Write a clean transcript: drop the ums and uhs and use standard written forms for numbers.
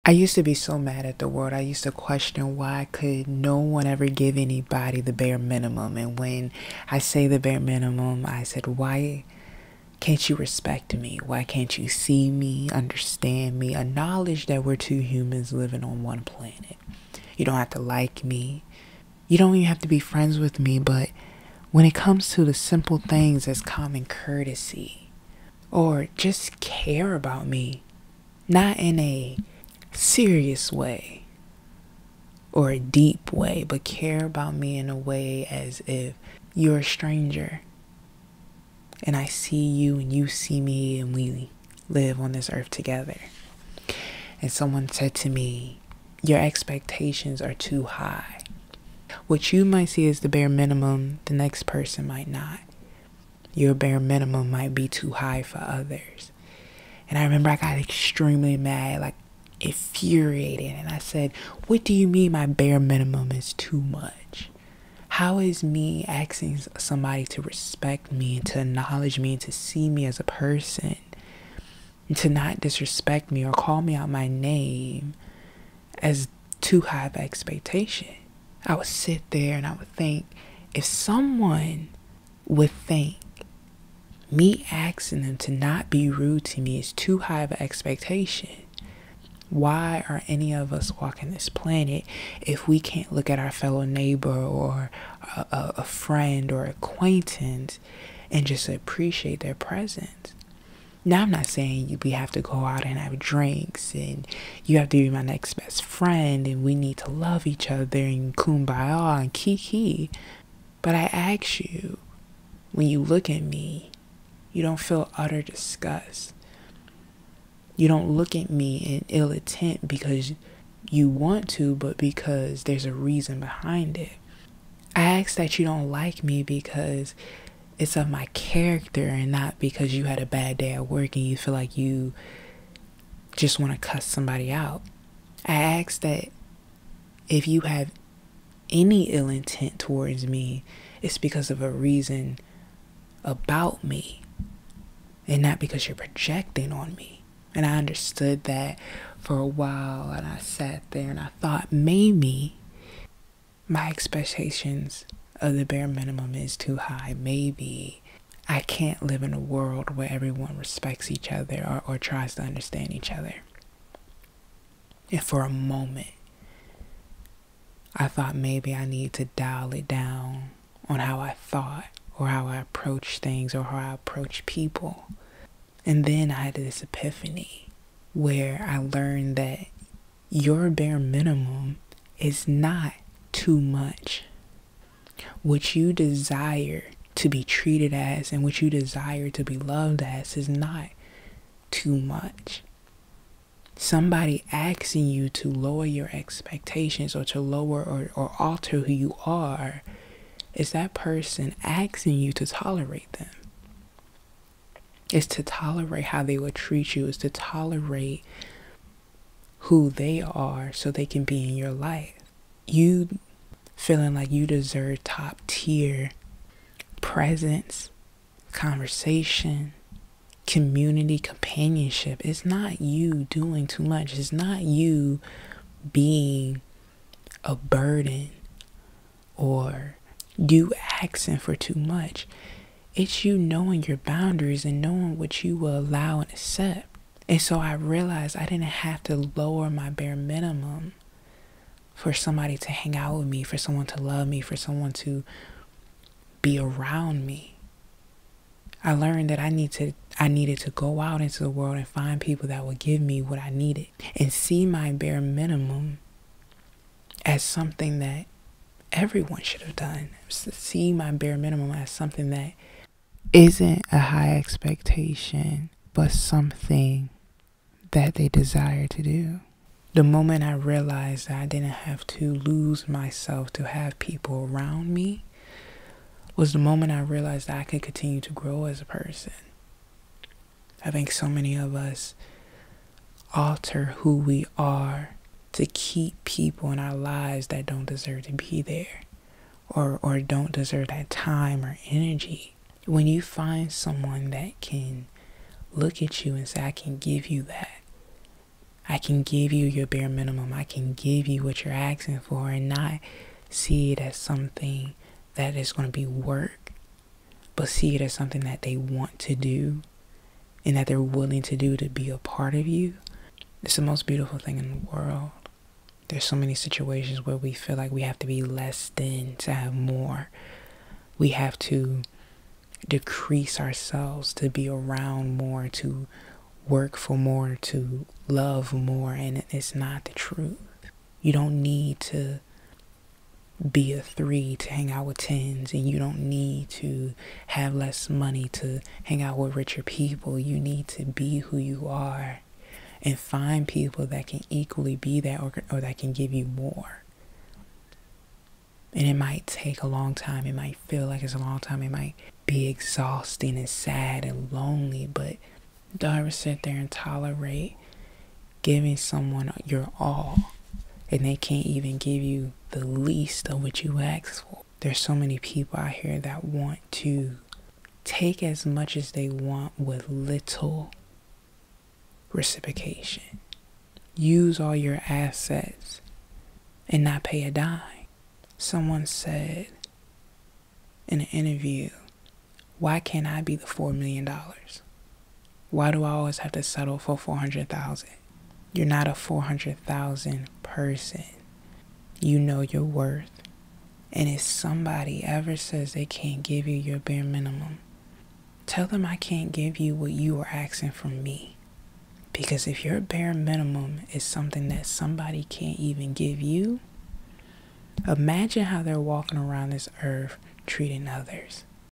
I used to be so mad at the world. I used to question why could no one ever give anybody the bare minimum. And when I say the bare minimum, I said, why can't you respect me? Why can't you see me, understand me, acknowledge that we're two humans living on one planet? You don't have to like me. You don't even have to be friends with me. But when it comes to the simple things as common courtesy or just care about me, not in a serious way or a deep way, but care about me in a way as if you're a stranger and I see you and you see me and we live on this earth together. And someone said to me, your expectations are too high. What you might see as the bare minimum, the next person might not. Your bare minimum might be too high for others. And I remember I got extremely mad, like infuriated, and I said, what do you mean my bare minimum is too much? How is me asking somebody to respect me and to acknowledge me and to see me as a person and to not disrespect me or call me out my name as too high of expectation? I would sit there and I would think, if someone would think me asking them to not be rude to me is too high of an expectation, why are any of us walking this planet if we can't look at our fellow neighbor or a friend or acquaintance and just appreciate their presence? Now, I'm not saying we have to go out and have drinks and you have to be my next best friend and we need to love each other and kumbaya and kiki. But I ask you, when you look at me, you don't feel utter disgust. You don't look at me in ill intent because you want to, but because there's a reason behind it. I ask that you don't like me because it's of my character and not because you had a bad day at work and you feel like you just want to cuss somebody out. I ask that if you have any ill intent towards me, it's because of a reason about me and not because you're projecting on me. And I understood that for a while, and I sat there and I thought maybe my expectations of the bare minimum is too high. Maybe I can't live in a world where everyone respects each other or tries to understand each other. And for a moment, I thought maybe I need to dial it down on how I thought or how I approach things or how I approach people. And then I had this epiphany where I learned that your bare minimum is not too much. What you desire to be treated as and what you desire to be loved as is not too much. Somebody asking you to lower your expectations or to lower or alter who you are is that person asking you to tolerate them. It's to tolerate how they would treat you. It's to tolerate who they are so they can be in your life. You feeling like you deserve top tier presence, conversation, community, companionship. It's not you doing too much. It's not you being a burden or you asking for too much. It's you knowing your boundaries and knowing what you will allow and accept. And so I realized I didn't have to lower my bare minimum for somebody to hang out with me, for someone to love me, for someone to be around me. I learned that I needed to go out into the world and find people that would give me what I needed and see my bare minimum as something that everyone should have done. See my bare minimum as something that isn't a high expectation, but something that they desire to do. The moment I realized that I didn't have to lose myself to have people around me was the moment I realized that I could continue to grow as a person. I think so many of us alter who we are to keep people in our lives that don't deserve to be there or don't deserve that time or energy. When you find someone that can look at you and say, I can give you that, I can give you your bare minimum. I can give you what you're asking for, and not see it as something that is going to be work, but see it as something that they want to do and that they're willing to do to be a part of you. It's the most beautiful thing in the world. There's so many situations where we feel like we have to be less than to have more. We have to decrease ourselves to be around more, to work for more, to love more, and it's not the truth. You don't need to be a 3 to hang out with 10s, and you don't need to have less money to hang out with richer people. You need to be who you are and find people that can equally be that, or that can give you more. And it might take a long time. It might feel like it's a long time. It might be exhausting and sad and lonely, but don't ever sit there and tolerate giving someone your all and they can't even give you the least of what you ask for. There's so many people out here that want to take as much as they want with little reciprocation. Use all your assets and not pay a dime. Someone said in an interview, why can't I be the $4 million? Why do I always have to settle for 400,000? You're not a 400,000 person. You know your worth. And if somebody ever says they can't give you your bare minimum, tell them I can't give you what you are asking from me. Because if your bare minimum is something that somebody can't even give you, imagine how they're walking around this earth treating others.